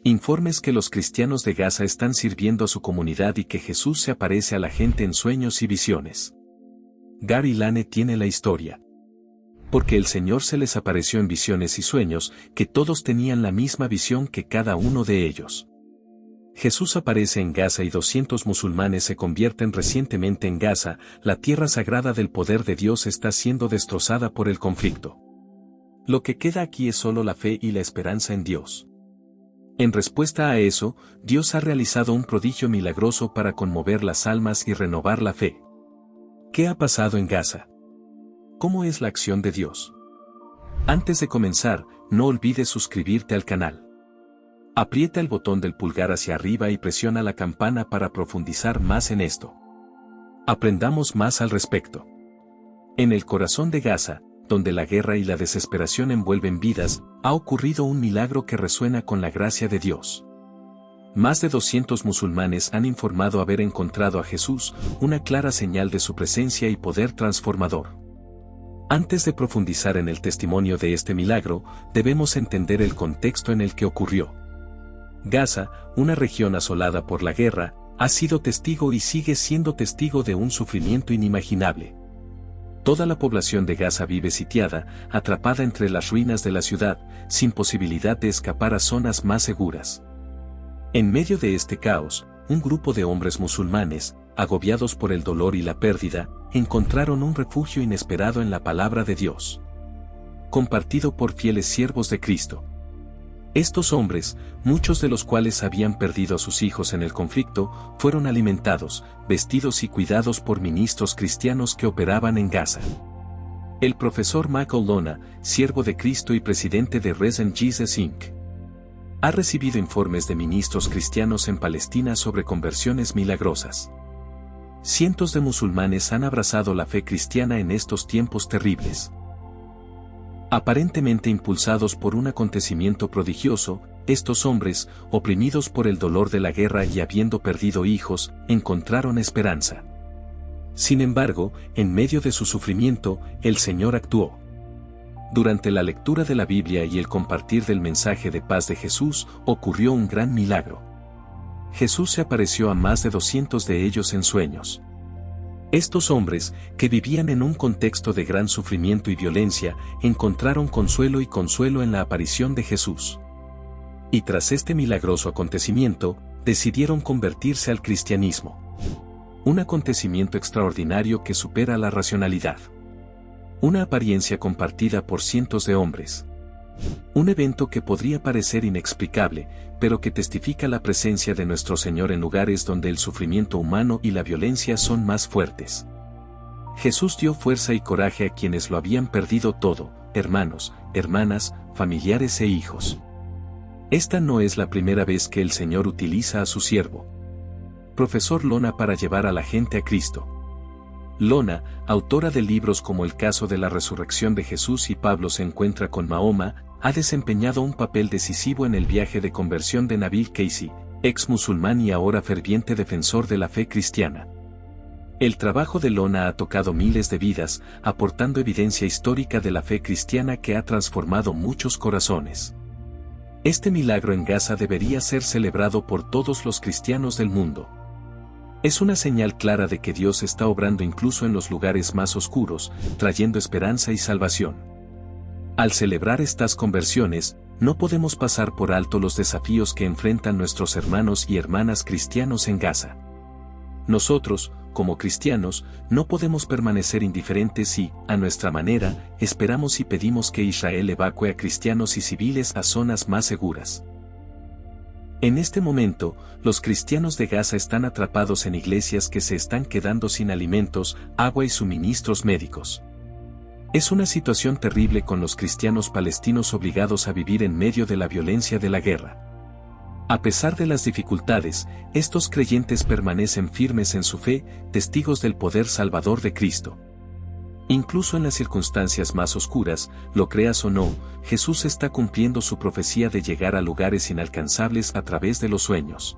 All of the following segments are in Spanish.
Informes que los cristianos de Gaza están sirviendo a su comunidad y que Jesús se aparece a la gente en sueños y visiones. Gary Lane tiene la historia. Porque el Señor se les apareció en visiones y sueños, que todos tenían la misma visión que cada uno de ellos. Jesús aparece en Gaza y 200 musulmanes se convierten recientemente en Gaza, la tierra sagrada del poder de Dios está siendo destrozada por el conflicto. Lo que queda aquí es solo la fe y la esperanza en Dios. En respuesta a eso, Dios ha realizado un prodigio milagroso para conmover las almas y renovar la fe. ¿Qué ha pasado en Gaza? ¿Cómo es la acción de Dios? Antes de comenzar, no olvides suscribirte al canal. Aprieta el botón del pulgar hacia arriba y presiona la campana para profundizar más en esto. Aprendamos más al respecto. En el corazón de Gaza, donde la guerra y la desesperación envuelven vidas, ha ocurrido un milagro que resuena con la gracia de Dios. Más de 200 musulmanes han informado haber encontrado a Jesús, una clara señal de su presencia y poder transformador. Antes de profundizar en el testimonio de este milagro, debemos entender el contexto en el que ocurrió. Gaza, una región asolada por la guerra, ha sido testigo y sigue siendo testigo de un sufrimiento inimaginable. Toda la población de Gaza vive sitiada, atrapada entre las ruinas de la ciudad, sin posibilidad de escapar a zonas más seguras. En medio de este caos, un grupo de hombres musulmanes, agobiados por el dolor y la pérdida, encontraron un refugio inesperado en la palabra de Dios, compartido por fieles siervos de Cristo. Estos hombres, muchos de los cuales habían perdido a sus hijos en el conflicto, fueron alimentados, vestidos y cuidados por ministros cristianos que operaban en Gaza. El profesor Michael Lona, siervo de Cristo y presidente de Risen Jesus Inc., ha recibido informes de ministros cristianos en Palestina sobre conversiones milagrosas. Cientos de musulmanes han abrazado la fe cristiana en estos tiempos terribles. Aparentemente impulsados por un acontecimiento prodigioso, estos hombres, oprimidos por el dolor de la guerra y habiendo perdido hijos, encontraron esperanza. Sin embargo, en medio de su sufrimiento, el Señor actuó. Durante la lectura de la Biblia y el compartir del mensaje de paz de Jesús, ocurrió un gran milagro. Jesús se apareció a más de 200 de ellos en sueños. Estos hombres, que vivían en un contexto de gran sufrimiento y violencia, encontraron consuelo en la aparición de Jesús. Y tras este milagroso acontecimiento, decidieron convertirse al cristianismo. Un acontecimiento extraordinario que supera la racionalidad. Una apariencia compartida por cientos de hombres. Un evento que podría parecer inexplicable, pero que testifica la presencia de nuestro Señor en lugares donde el sufrimiento humano y la violencia son más fuertes. Jesús dio fuerza y coraje a quienes lo habían perdido todo, hermanos, hermanas, familiares e hijos. Esta no es la primera vez que el Señor utiliza a su siervo, profesor Lona, para llevar a la gente a Cristo. Lona, autora de libros como El caso de la resurrección de Jesús y Pablo se encuentra con Mahoma, ha desempeñado un papel decisivo en el viaje de conversión de Nabil Casey, ex musulmán y ahora ferviente defensor de la fe cristiana. El trabajo de Lona ha tocado miles de vidas, aportando evidencia histórica de la fe cristiana que ha transformado muchos corazones. Este milagro en Gaza debería ser celebrado por todos los cristianos del mundo. Es una señal clara de que Dios está obrando incluso en los lugares más oscuros, trayendo esperanza y salvación. Al celebrar estas conversiones, no podemos pasar por alto los desafíos que enfrentan nuestros hermanos y hermanas cristianos en Gaza. Nosotros, como cristianos, no podemos permanecer indiferentes y, a nuestra manera, esperamos y pedimos que Israel evacúe a cristianos y civiles a zonas más seguras. En este momento, los cristianos de Gaza están atrapados en iglesias que se están quedando sin alimentos, agua y suministros médicos. Es una situación terrible con los cristianos palestinos obligados a vivir en medio de la violencia de la guerra. A pesar de las dificultades, estos creyentes permanecen firmes en su fe, testigos del poder salvador de Cristo. Incluso en las circunstancias más oscuras, lo creas o no, Jesús está cumpliendo su profecía de llegar a lugares inalcanzables a través de los sueños.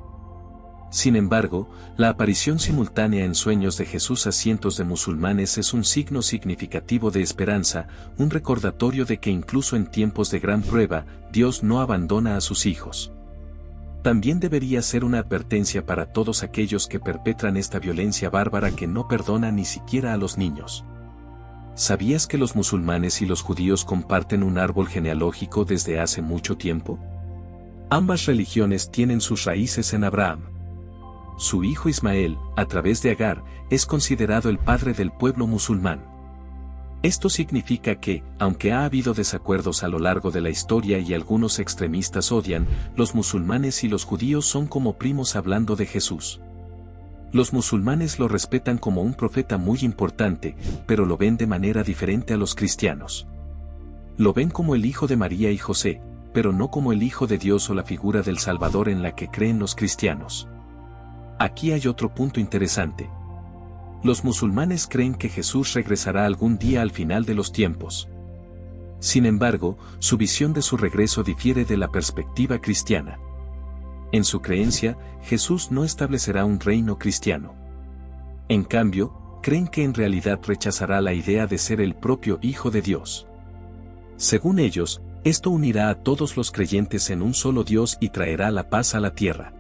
Sin embargo, la aparición simultánea en sueños de Jesús a cientos de musulmanes es un signo significativo de esperanza, un recordatorio de que incluso en tiempos de gran prueba, Dios no abandona a sus hijos. también debería ser una advertencia para todos aquellos que perpetran esta violencia bárbara que no perdona ni siquiera a los niños. ¿Sabías que los musulmanes y los judíos comparten un árbol genealógico desde hace mucho tiempo? Ambas religiones tienen sus raíces en Abraham. Su hijo Ismael, a través de Agar, es considerado el padre del pueblo musulmán. Esto significa que, aunque ha habido desacuerdos a lo largo de la historia y algunos extremistas odian, los musulmanes y los judíos son como primos hablando de Jesús. Los musulmanes lo respetan como un profeta muy importante, pero lo ven de manera diferente a los cristianos. Lo ven como el hijo de María y José, pero no como el hijo de Dios o la figura del Salvador en la que creen los cristianos. Aquí hay otro punto interesante. Los musulmanes creen que Jesús regresará algún día al final de los tiempos. Sin embargo, su visión de su regreso difiere de la perspectiva cristiana. En su creencia, Jesús no establecerá un reino cristiano. En cambio, creen que en realidad rechazará la idea de ser el propio Hijo de Dios. Según ellos, esto unirá a todos los creyentes en un solo Dios y traerá la paz a la tierra.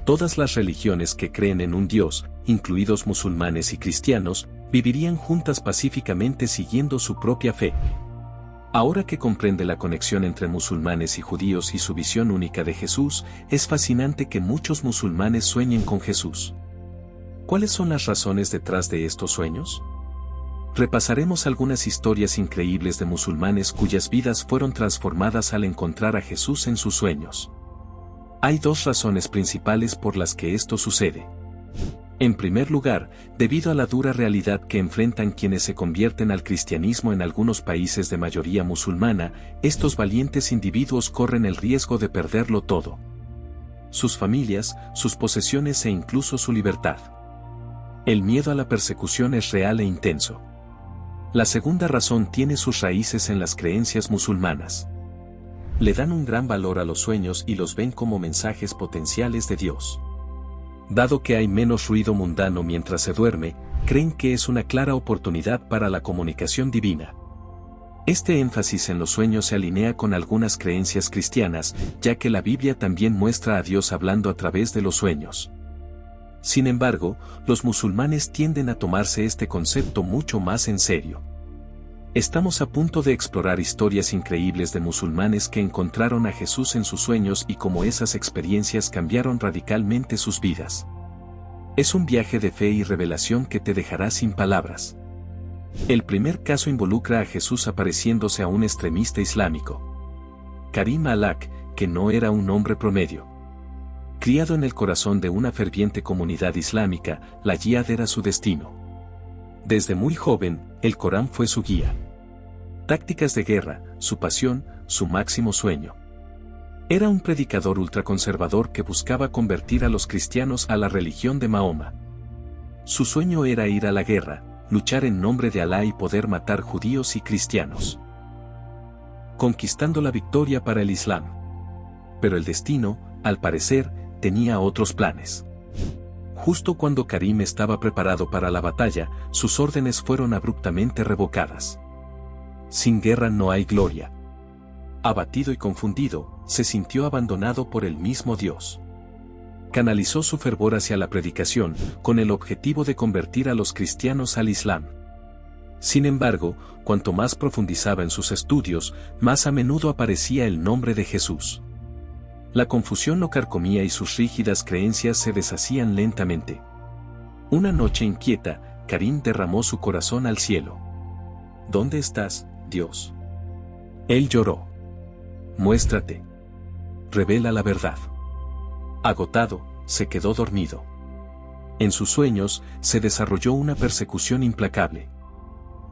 Todas las religiones que creen en un Dios, incluidos musulmanes y cristianos, vivirían juntas pacíficamente siguiendo su propia fe. Ahora que comprende la conexión entre musulmanes y judíos y su visión única de Jesús, es fascinante que muchos musulmanes sueñen con Jesús. ¿Cuáles son las razones detrás de estos sueños? Repasaremos algunas historias increíbles de musulmanes cuyas vidas fueron transformadas al encontrar a Jesús en sus sueños. Hay dos razones principales por las que esto sucede. En primer lugar, debido a la dura realidad que enfrentan quienes se convierten al cristianismo en algunos países de mayoría musulmana, estos valientes individuos corren el riesgo de perderlo todo. Sus familias, sus posesiones e incluso su libertad. El miedo a la persecución es real e intenso. La segunda razón tiene sus raíces en las creencias musulmanas. Le dan un gran valor a los sueños y los ven como mensajes potenciales de Dios. Dado que hay menos ruido mundano mientras se duerme, creen que es una clara oportunidad para la comunicación divina. Este énfasis en los sueños se alinea con algunas creencias cristianas, ya que la Biblia también muestra a Dios hablando a través de los sueños. Sin embargo, los musulmanes tienden a tomarse este concepto mucho más en serio. Estamos a punto de explorar historias increíbles de musulmanes que encontraron a Jesús en sus sueños y cómo esas experiencias cambiaron radicalmente sus vidas. Es un viaje de fe y revelación que te dejará sin palabras. El primer caso involucra a Jesús apareciéndose a un extremista islámico. Karim al-Haq, que no era un hombre promedio. Criado en el corazón de una ferviente comunidad islámica, la yihad era su destino. Desde muy joven, el Corán fue su guía. Tácticas de guerra, su pasión, su máximo sueño. Era un predicador ultraconservador que buscaba convertir a los cristianos a la religión de Mahoma. Su sueño era ir a la guerra, luchar en nombre de Alá y poder matar judíos y cristianos, conquistando la victoria para el Islam. Pero el destino, al parecer, tenía otros planes. Justo cuando Karim estaba preparado para la batalla, sus órdenes fueron abruptamente revocadas. Sin guerra no hay gloria. Abatido y confundido, se sintió abandonado por el mismo Dios. Canalizó su fervor hacia la predicación, con el objetivo de convertir a los cristianos al Islam. Sin embargo, cuanto más profundizaba en sus estudios, más a menudo aparecía el nombre de Jesús. La confusión lo carcomía y sus rígidas creencias se deshacían lentamente. Una noche inquieta, Karim derramó su corazón al cielo. ¿Dónde estás, Dios? Él lloró. Muéstrate. Revela la verdad. Agotado, se quedó dormido. En sus sueños, se desarrolló una persecución implacable.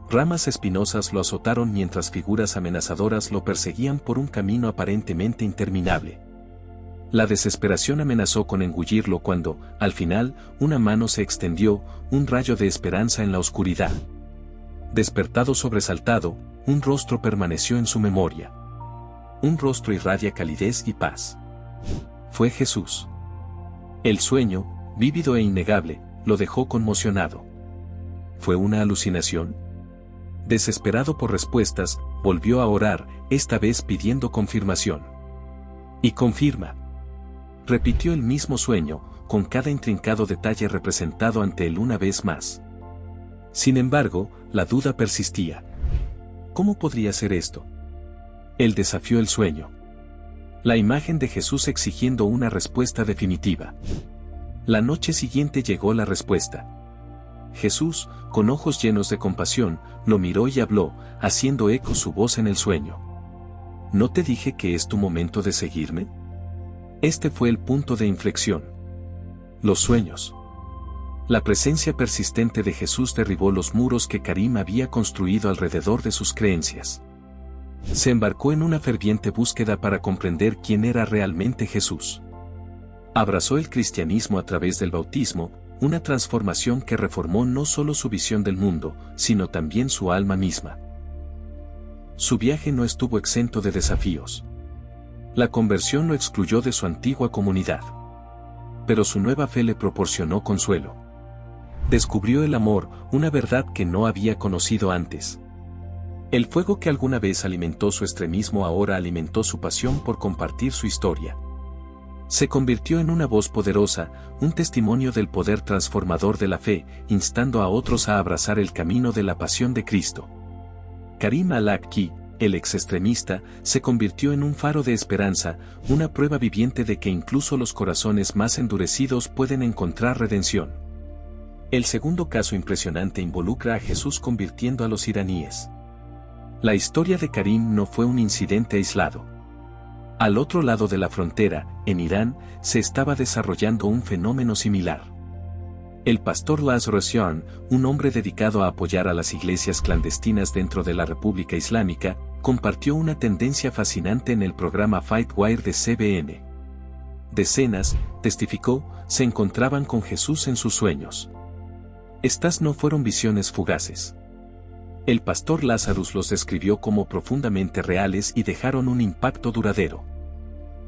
Ramas espinosas lo azotaron mientras figuras amenazadoras lo perseguían por un camino aparentemente interminable. La desesperación amenazó con engullirlo cuando, al final, una mano se extendió, un rayo de esperanza en la oscuridad. Despertado sobresaltado, un rostro permaneció en su memoria. Un rostro irradia calidez y paz. Fue Jesús. El sueño, vívido e innegable, lo dejó conmocionado. ¿Fue una alucinación? Desesperado por respuestas, volvió a orar, esta vez pidiendo confirmación. Y confirma. Repitió el mismo sueño, con cada intrincado detalle representado ante él una vez más. Sin embargo, la duda persistía. ¿Cómo podría ser esto? Él desafió el sueño. La imagen de Jesús exigiendo una respuesta definitiva. La noche siguiente llegó la respuesta. Jesús, con ojos llenos de compasión, lo miró y habló, haciendo eco su voz en el sueño. ¿No te dije que es tu momento de seguirme? Este fue el punto de inflexión. Los sueños. La presencia persistente de Jesús derribó los muros que Karim había construido alrededor de sus creencias. Se embarcó en una ferviente búsqueda para comprender quién era realmente Jesús. Abrazó el cristianismo a través del bautismo, una transformación que reformó no solo su visión del mundo, sino también su alma misma. Su viaje no estuvo exento de desafíos. La conversión lo excluyó de su antigua comunidad. Pero su nueva fe le proporcionó consuelo. Descubrió el amor, una verdad que no había conocido antes. El fuego que alguna vez alimentó su extremismo ahora alimentó su pasión por compartir su historia. Se convirtió en una voz poderosa, un testimonio del poder transformador de la fe, instando a otros a abrazar el camino de la pasión de Cristo. Karim al-Akki, el ex-extremista, se convirtió en un faro de esperanza, una prueba viviente de que incluso los corazones más endurecidos pueden encontrar redención. El segundo caso impresionante involucra a Jesús convirtiendo a los iraníes. La historia de Karim no fue un incidente aislado. Al otro lado de la frontera, en Irán, se estaba desarrollando un fenómeno similar. El pastor Lázaro Sion, un hombre dedicado a apoyar a las iglesias clandestinas dentro de la República Islámica, compartió una tendencia fascinante en el programa FightWire de CBN. Decenas, testificó, se encontraban con Jesús en sus sueños. Estas no fueron visiones fugaces. El pastor Lazarus los describió como profundamente reales y dejaron un impacto duradero.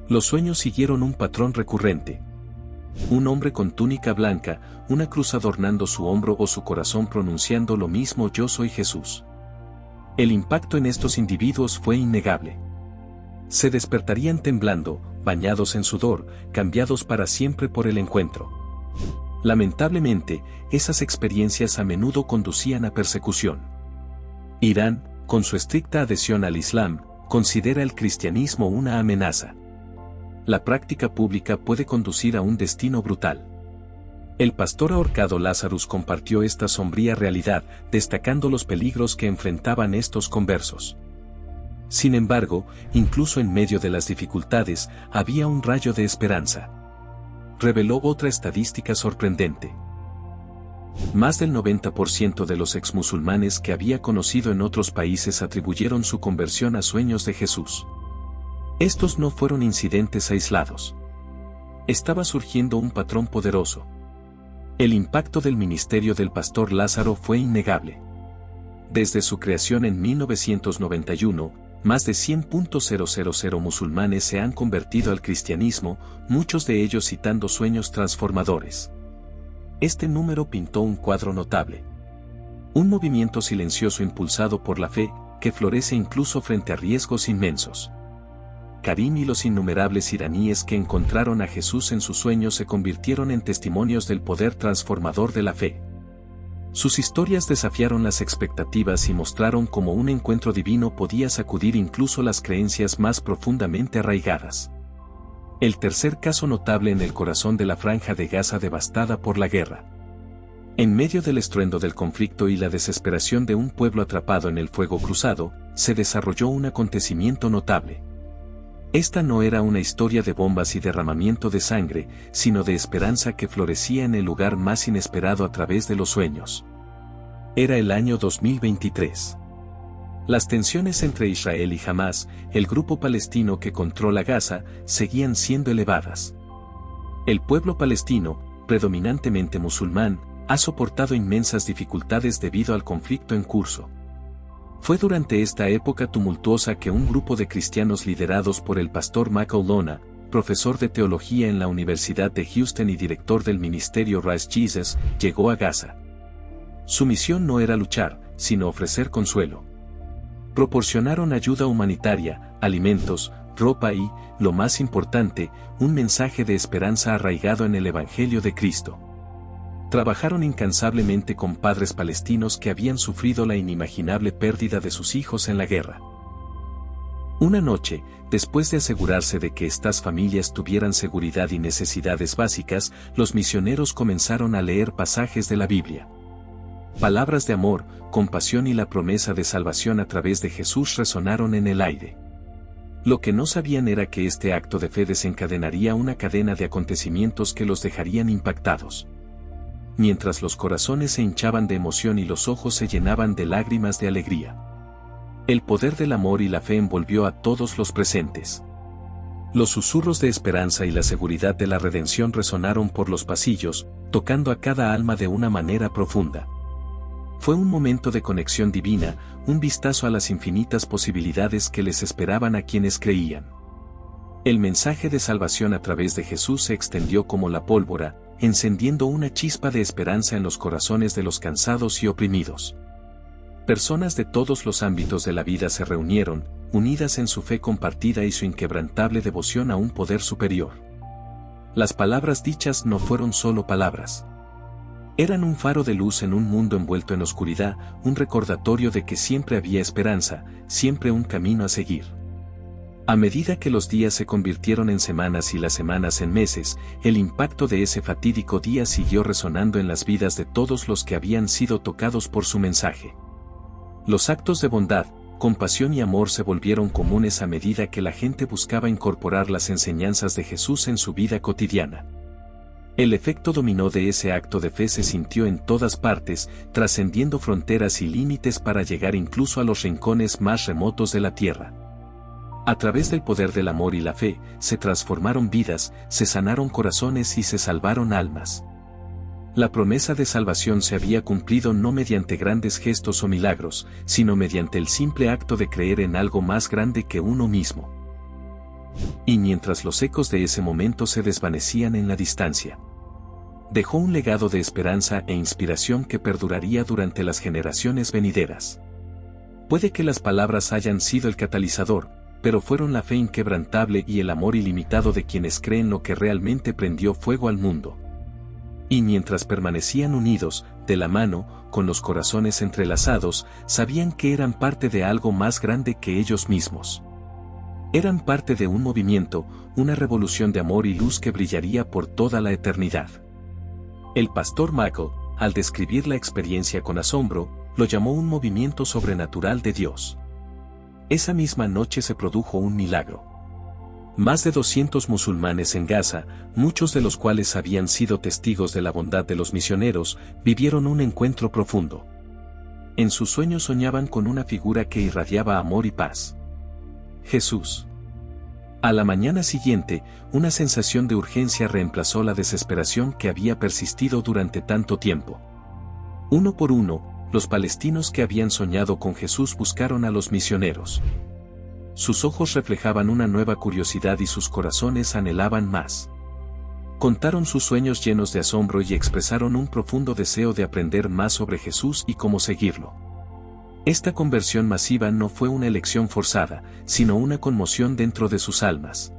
Los sueños siguieron un patrón recurrente. Un hombre con túnica blanca, una cruz adornando su hombro o su corazón pronunciando lo mismo: yo soy Jesús. El impacto en estos individuos fue innegable. Se despertarían temblando, bañados en sudor, cambiados para siempre por el encuentro. Lamentablemente, esas experiencias a menudo conducían a persecución. Irán, con su estricta adhesión al Islam, considera el cristianismo una amenaza. La práctica pública puede conducir a un destino brutal. El pastor ahorcado Lazarus compartió esta sombría realidad, destacando los peligros que enfrentaban estos conversos. Sin embargo, incluso en medio de las dificultades, había un rayo de esperanza. Reveló otra estadística sorprendente. Más del 90% de los exmusulmanes que había conocido en otros países atribuyeron su conversión a sueños de Jesús. Estos no fueron incidentes aislados. Estaba surgiendo un patrón poderoso. El impacto del ministerio del pastor Lázaro fue innegable. Desde su creación en 1991, más de 100.000 musulmanes se han convertido al cristianismo, muchos de ellos citando sueños transformadores. Este número pintó un cuadro notable. Un movimiento silencioso impulsado por la fe, que florece incluso frente a riesgos inmensos. Karim y los innumerables iraníes que encontraron a Jesús en sus sueños se convirtieron en testimonios del poder transformador de la fe. Sus historias desafiaron las expectativas y mostraron cómo un encuentro divino podía sacudir incluso las creencias más profundamente arraigadas. El tercer caso notable en el corazón de la Franja de Gaza devastada por la guerra. En medio del estruendo del conflicto y la desesperación de un pueblo atrapado en el fuego cruzado, se desarrolló un acontecimiento notable. Esta no era una historia de bombas y derramamiento de sangre, sino de esperanza que florecía en el lugar más inesperado a través de los sueños. Era el año 2023. Las tensiones entre Israel y Hamás, el grupo palestino que controla Gaza, seguían siendo elevadas. El pueblo palestino, predominantemente musulmán, ha soportado inmensas dificultades debido al conflicto en curso. Fue durante esta época tumultuosa que un grupo de cristianos liderados por el pastor Michael Lona, profesor de teología en la Universidad de Houston y director del ministerio Rise Jesus, llegó a Gaza. Su misión no era luchar, sino ofrecer consuelo. Proporcionaron ayuda humanitaria, alimentos, ropa y, lo más importante, un mensaje de esperanza arraigado en el Evangelio de Cristo. Trabajaron incansablemente con padres palestinos que habían sufrido la inimaginable pérdida de sus hijos en la guerra. Una noche, después de asegurarse de que estas familias tuvieran seguridad y necesidades básicas, los misioneros comenzaron a leer pasajes de la Biblia. Palabras de amor, compasión y la promesa de salvación a través de Jesús resonaron en el aire. Lo que no sabían era que este acto de fe desencadenaría una cadena de acontecimientos que los dejarían impactados. Mientras los corazones se hinchaban de emoción y los ojos se llenaban de lágrimas de alegría. El poder del amor y la fe envolvió a todos los presentes. Los susurros de esperanza y la seguridad de la redención resonaron por los pasillos, tocando a cada alma de una manera profunda. Fue un momento de conexión divina, un vistazo a las infinitas posibilidades que les esperaban a quienes creían. El mensaje de salvación a través de Jesús se extendió como la pólvora, encendiendo una chispa de esperanza en los corazones de los cansados y oprimidos. Personas de todos los ámbitos de la vida se reunieron, unidas en su fe compartida y su inquebrantable devoción a un poder superior. Las palabras dichas no fueron solo palabras. Eran un faro de luz en un mundo envuelto en oscuridad, un recordatorio de que siempre había esperanza, siempre un camino a seguir. A medida que los días se convirtieron en semanas y las semanas en meses, el impacto de ese fatídico día siguió resonando en las vidas de todos los que habían sido tocados por su mensaje. Los actos de bondad, compasión y amor se volvieron comunes a medida que la gente buscaba incorporar las enseñanzas de Jesús en su vida cotidiana. El efecto dominó de ese acto de fe se sintió en todas partes, trascendiendo fronteras y límites para llegar incluso a los rincones más remotos de la tierra. A través del poder del amor y la fe, se transformaron vidas, se sanaron corazones y se salvaron almas. La promesa de salvación se había cumplido no mediante grandes gestos o milagros, sino mediante el simple acto de creer en algo más grande que uno mismo. Y mientras los ecos de ese momento se desvanecían en la distancia, dejó un legado de esperanza e inspiración que perduraría durante las generaciones venideras. Puede que las palabras hayan sido el catalizador, pero fueron la fe inquebrantable y el amor ilimitado de quienes creen lo que realmente prendió fuego al mundo. Y mientras permanecían unidos, de la mano, con los corazones entrelazados, sabían que eran parte de algo más grande que ellos mismos. Eran parte de un movimiento, una revolución de amor y luz que brillaría por toda la eternidad. El pastor Michael, al describir la experiencia con asombro, lo llamó un movimiento sobrenatural de Dios. Esa misma noche se produjo un milagro. Más de 200 musulmanes en Gaza, muchos de los cuales habían sido testigos de la bondad de los misioneros, vivieron un encuentro profundo. En sus sueños soñaban con una figura que irradiaba amor y paz. Jesús. A la mañana siguiente, una sensación de urgencia reemplazó la desesperación que había persistido durante tanto tiempo. Uno por uno, los palestinos que habían soñado con Jesús buscaron a los misioneros. Sus ojos reflejaban una nueva curiosidad y sus corazones anhelaban más. Contaron sus sueños llenos de asombro y expresaron un profundo deseo de aprender más sobre Jesús y cómo seguirlo. Esta conversión masiva no fue una elección forzada, sino una conmoción dentro de sus almas.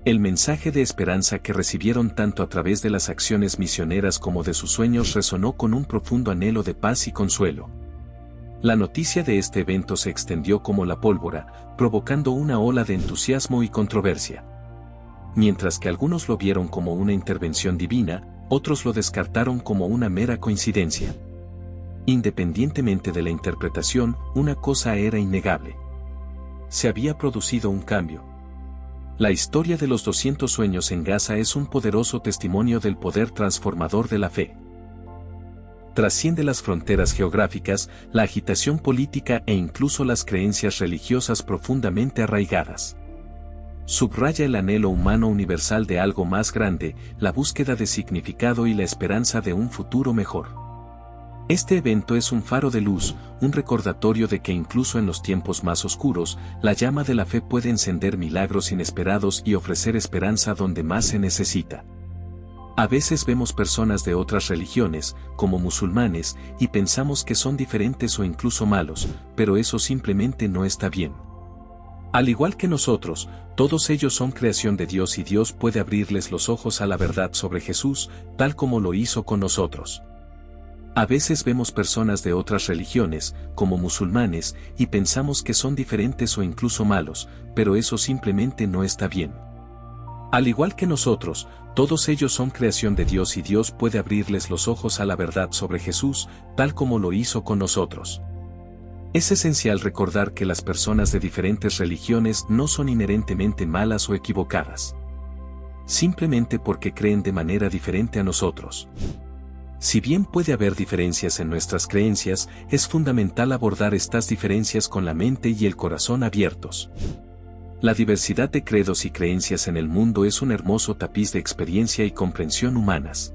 El mensaje de esperanza que recibieron tanto a través de las acciones misioneras como de sus sueños resonó con un profundo anhelo de paz y consuelo. La noticia de este evento se extendió como la pólvora, provocando una ola de entusiasmo y controversia. Mientras que algunos lo vieron como una intervención divina, otros lo descartaron como una mera coincidencia. Independientemente de la interpretación, una cosa era innegable. Se había producido un cambio. La historia de los 200 sueños en Gaza es un poderoso testimonio del poder transformador de la fe. Trasciende las fronteras geográficas, la agitación política e incluso las creencias religiosas profundamente arraigadas. Subraya el anhelo humano universal de algo más grande, la búsqueda de significado y la esperanza de un futuro mejor. Este evento es un faro de luz, un recordatorio de que incluso en los tiempos más oscuros, la llama de la fe puede encender milagros inesperados y ofrecer esperanza donde más se necesita. A veces vemos personas de otras religiones, como musulmanes, y pensamos que son diferentes o incluso malos, pero eso simplemente no está bien. Al igual que nosotros, todos ellos son creación de Dios y Dios puede abrirles los ojos a la verdad sobre Jesús, tal como lo hizo con nosotros. A veces vemos personas de otras religiones, como musulmanes, y pensamos que son diferentes o incluso malos, pero eso simplemente no está bien. Al igual que nosotros, todos ellos son creación de Dios y Dios puede abrirles los ojos a la verdad sobre Jesús, tal como lo hizo con nosotros. Es esencial recordar que las personas de diferentes religiones no son inherentemente malas o equivocadas. Simplemente porque creen de manera diferente a nosotros. Si bien puede haber diferencias en nuestras creencias, es fundamental abordar estas diferencias con la mente y el corazón abiertos. La diversidad de credos y creencias en el mundo es un hermoso tapiz de experiencia y comprensión humanas.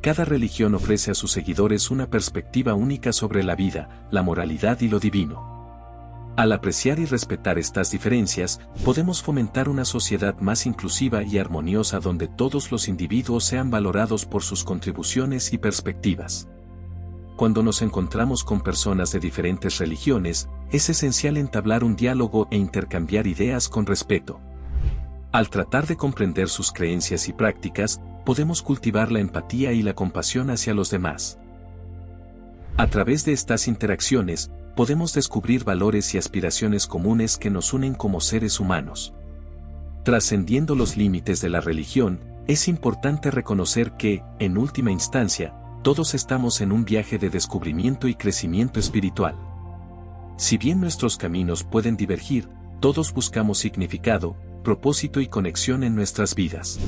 Cada religión ofrece a sus seguidores una perspectiva única sobre la vida, la moralidad y lo divino. Al apreciar y respetar estas diferencias, podemos fomentar una sociedad más inclusiva y armoniosa donde todos los individuos sean valorados por sus contribuciones y perspectivas. Cuando nos encontramos con personas de diferentes religiones, es esencial entablar un diálogo e intercambiar ideas con respeto. Al tratar de comprender sus creencias y prácticas, podemos cultivar la empatía y la compasión hacia los demás. A través de estas interacciones, podemos descubrir valores y aspiraciones comunes que nos unen como seres humanos. Trascendiendo los límites de la religión, es importante reconocer que, en última instancia, todos estamos en un viaje de descubrimiento y crecimiento espiritual. Si bien nuestros caminos pueden divergir, todos buscamos significado, propósito y conexión en nuestras vidas.